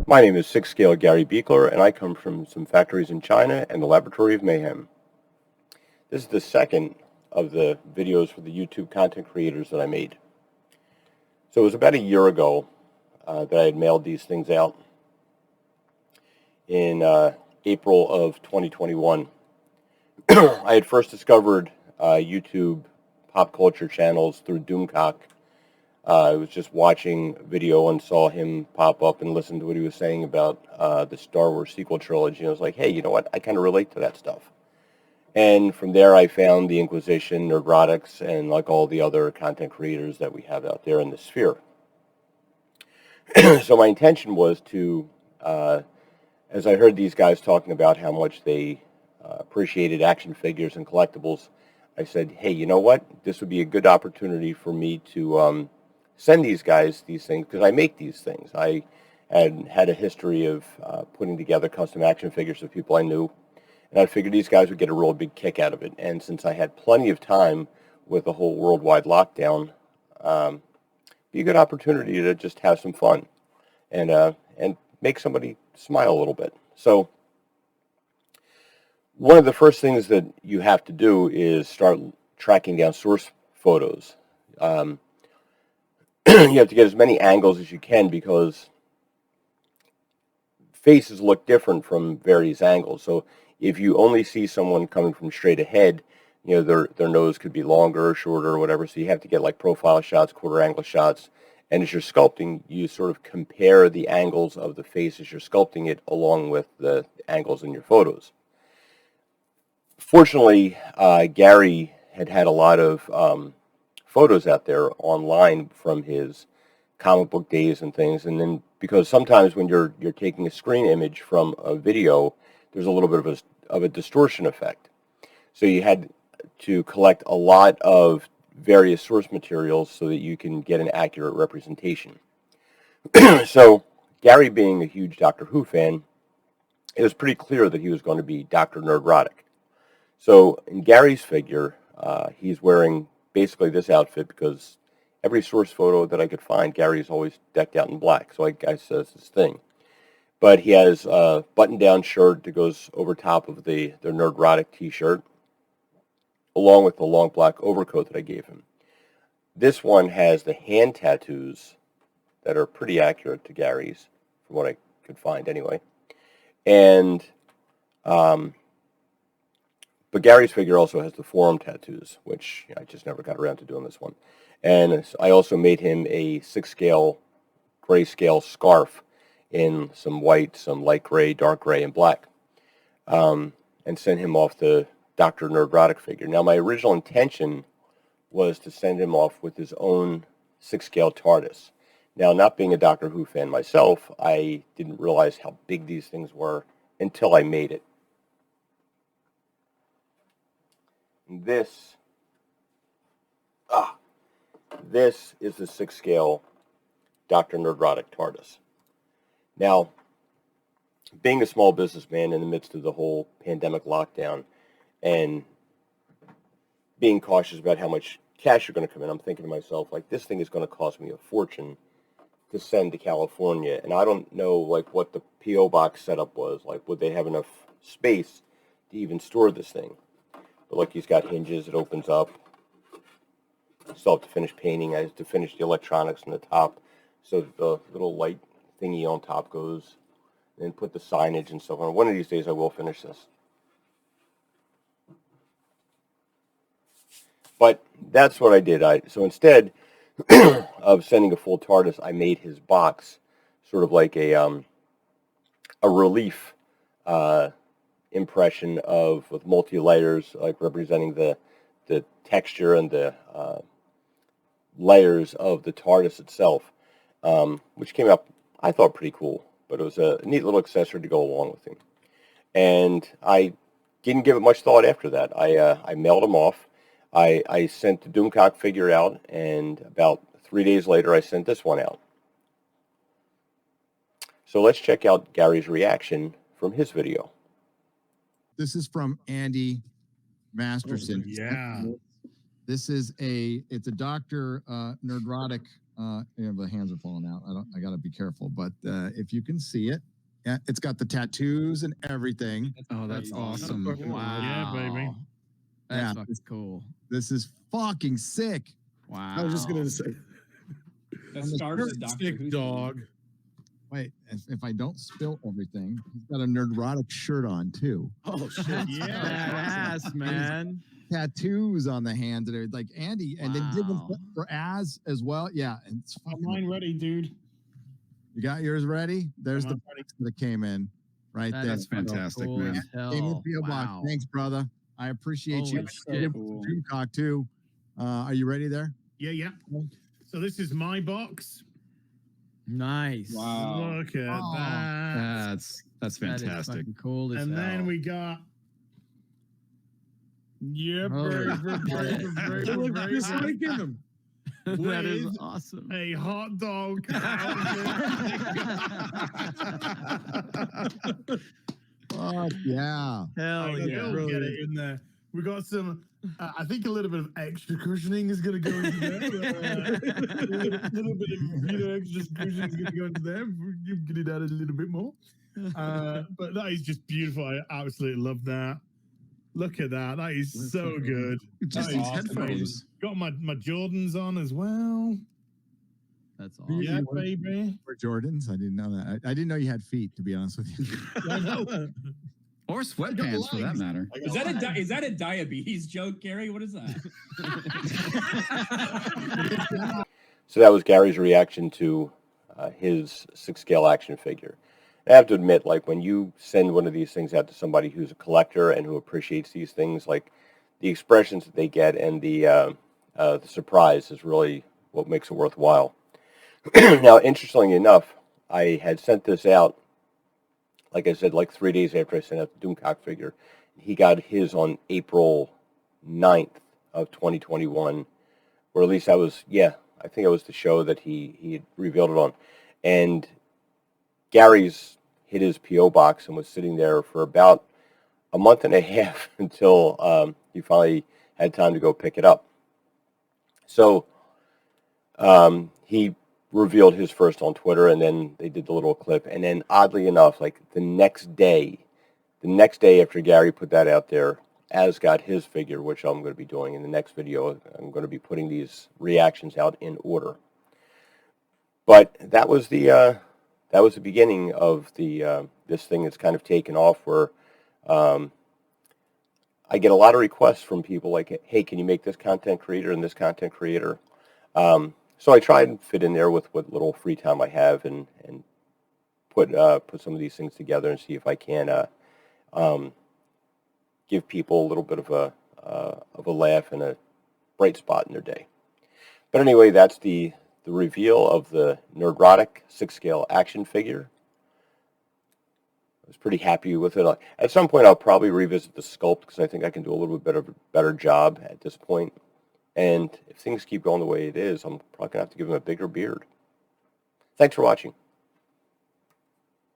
My name is Six Scale Gary Beekler, and I come from some factories in China and the Laboratory of Mayhem. This is the second of the videos for the YouTube content creators that I made. So it was about a year ago that I had mailed these things out in April of 2021. I had first discovered YouTube pop culture channels through Doomcock. I was just watching video and saw him pop up and listened to what he was saying about the Star Wars sequel trilogy. And I was like, hey, you know what? I kind of relate to that stuff. And from there, I found the Inquisition, Nerdrotics, and like all the other content creators that we have out there in the sphere. So my intention was to, as I heard these guys talking about how much they appreciated action figures and collectibles, I said, hey, you know what? This would be a good opportunity for me to send these guys these things, because I make these things. I had a history of putting together custom action figures of people I knew, and I figured these guys would get a real big kick out of it. And since I had plenty of time with the whole worldwide lockdown, be a good opportunity to just have some fun and make somebody smile a little bit. So one of the first things that you have to do is start tracking down source photos. You have to get as many angles as you can, because faces look different from various angles. So if you only see someone coming from straight ahead, you know, their nose could be longer or shorter or whatever. So you have to get like profile shots, quarter angle shots. And as you're sculpting, you sort of compare the angles of the face as you're sculpting it along with the angles in your photos. Fortunately, Gary had a lot of photos out there online from his comic book days and things. And then because sometimes when you're taking a screen image from a video, there's a little bit of a distortion effect. So you had to collect a lot of various source materials so that you can get an accurate representation. So Gary, being a huge Doctor Who fan, it was pretty clear that he was going to be Dr. Nerdrotic. So in Gary's figure, he's wearing basically this outfit, because every source photo that I could find, Gary's always decked out in black. So I guess that's his thing. But he has a button-down shirt that goes over top of the Nerdrotic t-shirt, along with the long black overcoat that I gave him. This one has the hand tattoos that are pretty accurate to Gary's, from what I could find anyway. And but Gary's figure also has the forearm tattoos, which I just never got around to doing this one. And I also made him a 6-scale grayscale scarf in some white, some light gray, dark gray, and black, and sent him off the Dr. Nerdrotic figure. Now, my original intention was to send him off with his own 6-scale TARDIS. Now, not being a Doctor Who fan myself, I didn't realize how big these things were until I made it. This is the 6-scale Dr. Nerdrotic TARDIS. Now, being a small businessman in the midst of the whole pandemic lockdown and being cautious about how much cash you're going to come in, I'm thinking to myself, like, this thing is going to cost me a fortune to send to California. And I don't know, like, what the P.O. box setup was. Like, would they have enough space to even store this thing? But look, he's got hinges. It opens up. Still have to finish painting. I have to finish the electronics on the top, so that the little light thingy on top goes. And then put the signage and stuff on. One of these days I will finish this. But that's what I did. So instead of sending a full TARDIS, I made his box sort of like a relief impression with multi-layers, like representing the texture and the layers of the TARDIS itself, which came out, I thought, pretty cool. But it was a neat little accessory to go along with him. And I didn't give it much thought after that. I mailed him off. I sent the Doomcock figure out, and about 3 days later, I sent this one out. So let's check out Gary's reaction from his video. This is from Andy Masterson. Yeah. This is it's a Dr. Nerdrotic Yeah, the hands are falling out. I gotta be careful. But if you can see it, yeah, it's got the tattoos and everything. That's awesome. Wow. Yeah, baby. That's fucking cool. This is fucking sick. Wow. I was just gonna say That starts the Doctor Who dog. Wait, if I don't spill everything, he's got a Nerdrotic shirt on too. Oh shit! Badass, man. Tattoos on the hands and everything. Like Andy, and then did them for Az as well. Yeah, and it's fucking. Mine ready, dude. You got yours ready? There's the box that came in right there. That's fantastic, cool man. Came in the PO box. Wow. Thanks, brother. I appreciate Holy you. shit. Cool. Dreamcock too. Are you ready there? Yeah. So this is my box. Nice. Wow. Look at that. That's That is fantastic. fucking cool as And hell. then we got. Yeah, Holy braver. Look just like him. That is with awesome. a hot dog. Oh yeah. Hell I yeah. will get it in there. We got some. I think a little bit of extra cushioning is going to go into there. A little bit of extra cushioning is going to go into there. You get it added a little bit more. But that is just beautiful. I absolutely love that. Look at that. That is so good. Just That these is headphones. got my Jordans on as well. That's awesome. Yeah, baby. For Jordans, I didn't know that. I didn't know you had feet. To be honest with you. I know. Or sweatpants, for that matter. Is that a diabetes joke, Gary? What is that? So that was Gary's reaction to his 6-scale action figure. I have to admit, like when you send one of these things out to somebody who's a collector and who appreciates these things, like the expressions that they get and the surprise is really what makes it worthwhile. Now, interestingly enough, I had sent this out, like I said, like 3 days after I sent out the Doomcock figure. He got his on April 9th of 2021, or at least that was, I think it was the show that he had revealed it on. And Gary's hit his P.O. box and was sitting there for about a month and a half until he finally had time to go pick it up. So he revealed his first on Twitter, and then they did the little clip. And then, oddly enough, like the next day after Gary put that out there, Az got his figure, which I'm going to be doing in the next video. I'm going to be putting these reactions out in order. But that was the beginning of the this thing that's kind of taken off, where I get a lot of requests from people like, hey, can you make this content creator and this content creator? So I try and fit in there with what little free time I have and put some of these things together and see if I can give people a little bit of a laugh and a bright spot in their day. But anyway, that's the reveal of the Nerdrotic 6-scale action figure. I was pretty happy with it. At some point, I'll probably revisit the sculpt because I think I can do a little bit better job at this point. And if things keep going the way it is, I'm probably going to have to give him a bigger beard. Thanks for watching.